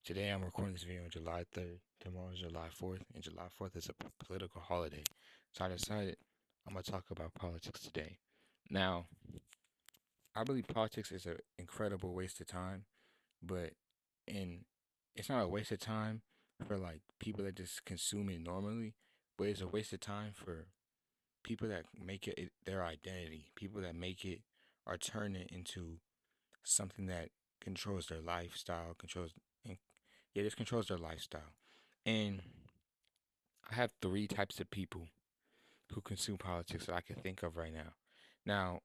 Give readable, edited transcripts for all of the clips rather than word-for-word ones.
Today I'm recording this video on July 3rd. Tomorrow is July 4th, and July 4th is a political holiday. So I decided I'm going to talk about politics today. Now, I believe politics is an incredible waste of time, but and it's not a waste of time for like people that just consume it normally, but it's a waste of time for people that make it their identity, people that make it or turn it into something that controls their lifestyle, controls and yeah, this controls their lifestyle. And I have three types of people who consume politics that I can think of right now. Now,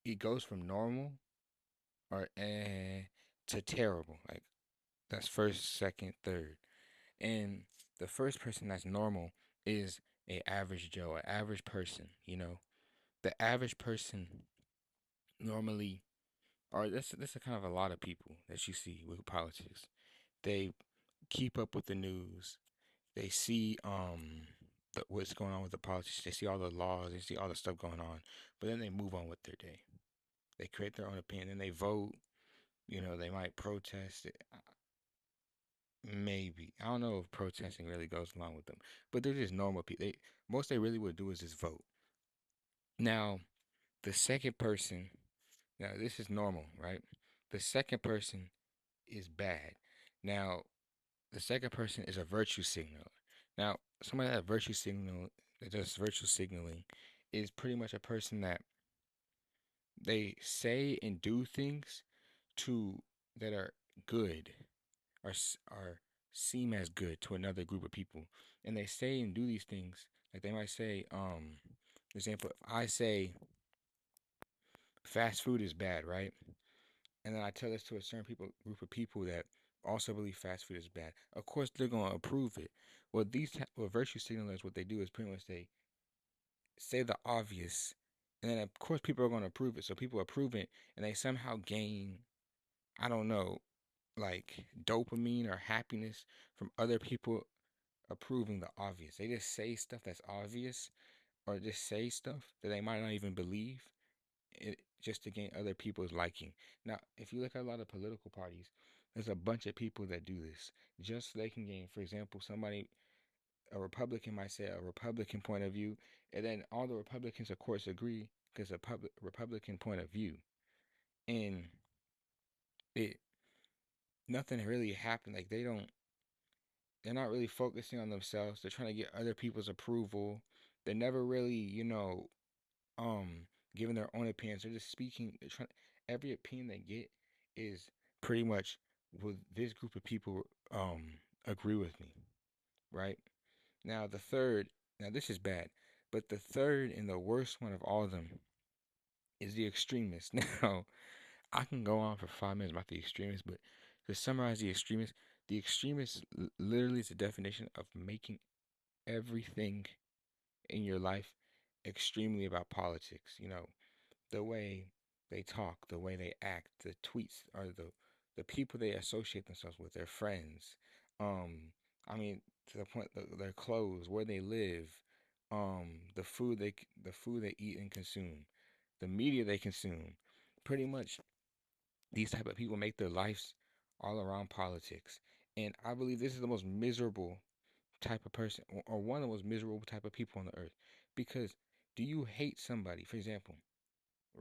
it goes from normal or to terrible. Like that's first, second, third. And the first person that's normal is a average Joe, an average person, The average person normally or this is kind of a lot of people that you see with politics. They keep up with the news. They see what's going on with the politics. They see all the laws. They see all the stuff going on, but then they move on with their day. They create their own opinion. Then they vote. They might protest it. Maybe I don't know if protesting really goes along with them, but they're just normal people. Most they really would do is just vote. Now the second person. Now this is normal, right? The second person is bad. Now the second person is a virtue signaler. Now, somebody that does virtue signaling is pretty much a person that they say and do things to that are good or seem as good to another group of people. And they say and do these things like they might say, for example, if I say fast food is bad, right? And then I tell this to a certain group of people that also believe fast food is bad. Of course, they're gonna approve it. Well, virtue signalers, what they do is pretty much they say the obvious, and then of course people are gonna approve it. So people approve it, and they somehow gain, I don't know, like dopamine or happiness from other people approving the obvious. They just say stuff that's obvious, or just say stuff that they might not even believe, just to gain other people's liking. Now, if you look at a lot of political parties, there's a bunch of people that do this just so they can gain. For example, a Republican might say a Republican point of view, and then all the Republicans, of course, agree because a Republican point of view, and it nothing really happened. Like they're not really focusing on themselves. They're trying to get other people's approval. They're never really, giving their own opinions. They're just speaking. They're trying. Every opinion they get is pretty much will this group of people agree with me, right? Now the third. Now this is bad, but the third and the worst one of all of them is the extremist. Now I can go on for 5 minutes about the extremists, but to summarize the extremist literally is the definition of making everything in your life extremely about politics. The way they talk, the way they act, the tweets, or the people they associate themselves with, their friends. Um, I mean, to the point their clothes, where they live, the food they eat and consume, the media they consume. Pretty much, these type of people make their lives all around politics, and I believe this is the most miserable type of person, or one of the most miserable type of people on the earth. Because do you hate somebody? For example,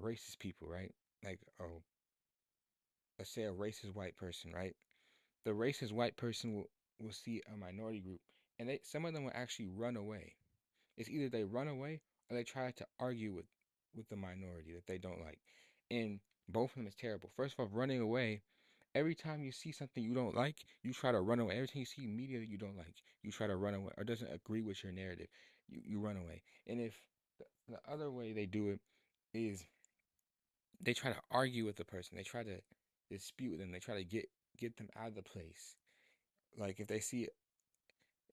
racist people, right? Like, oh, let's say a racist white person, right? The racist white person will see a minority group, and some of them will actually run away. It's either they run away or they try to argue with the minority that they don't like, and both of them is terrible. First of all, running away. Every time you see something you don't like, you try to run away. Every time you see media that you don't like, you try to run away or doesn't agree with your narrative, you run away. And if the other way they do it is they try to argue with the person. They try to dispute with them. They try to get them out of the place. Like if they see it,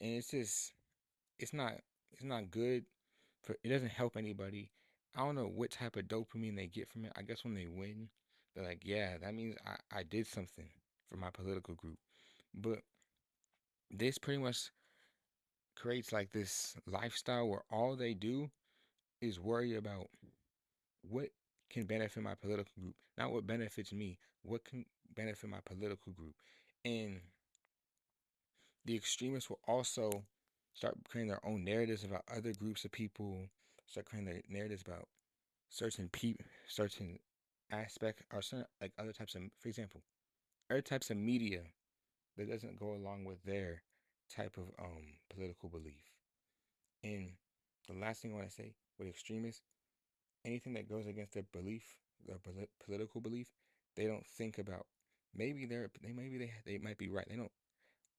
and it's not it's not good for it doesn't help anybody. I don't know what type of dopamine they get from it. I guess when they win, they're like, yeah, that means I did something for my political group. But this pretty much creates like this lifestyle where all they do is worry about what can benefit my political group, not what benefits me, what can benefit my political group. And the extremists will also start creating their own narratives about other groups of people, start creating their narratives about certain people, certain aspect, or certain like other types of, for example, other types of media that doesn't go along with their type of political belief. And the last thing I want to say with extremists, anything that goes against their belief, their political belief, they don't think about. Maybe they might be right. They don't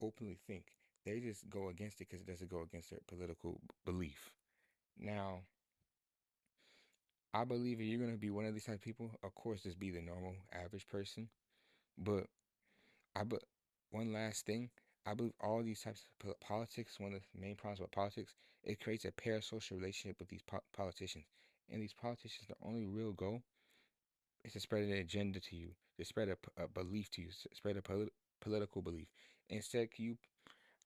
openly think. They just go against it because it doesn't go against their political belief. Now, I believe if you're gonna be one of these type of people, of course, just be the normal average person. But but one last thing, I believe all these types of politics. One of the main problems with politics, it creates a parasocial relationship with these politicians, and these politicians, the only real goal is to spread an agenda to you, to spread a belief to you, spread a political belief. Instead, can you?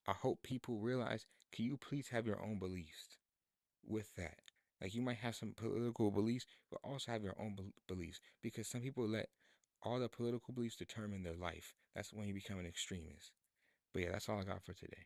I hope people realize. Can you please have your own beliefs with that? Like you might have some political beliefs, but also have your own beliefs because some people let all the political beliefs determine their life. That's when you become an extremist. But yeah, that's all I got for today.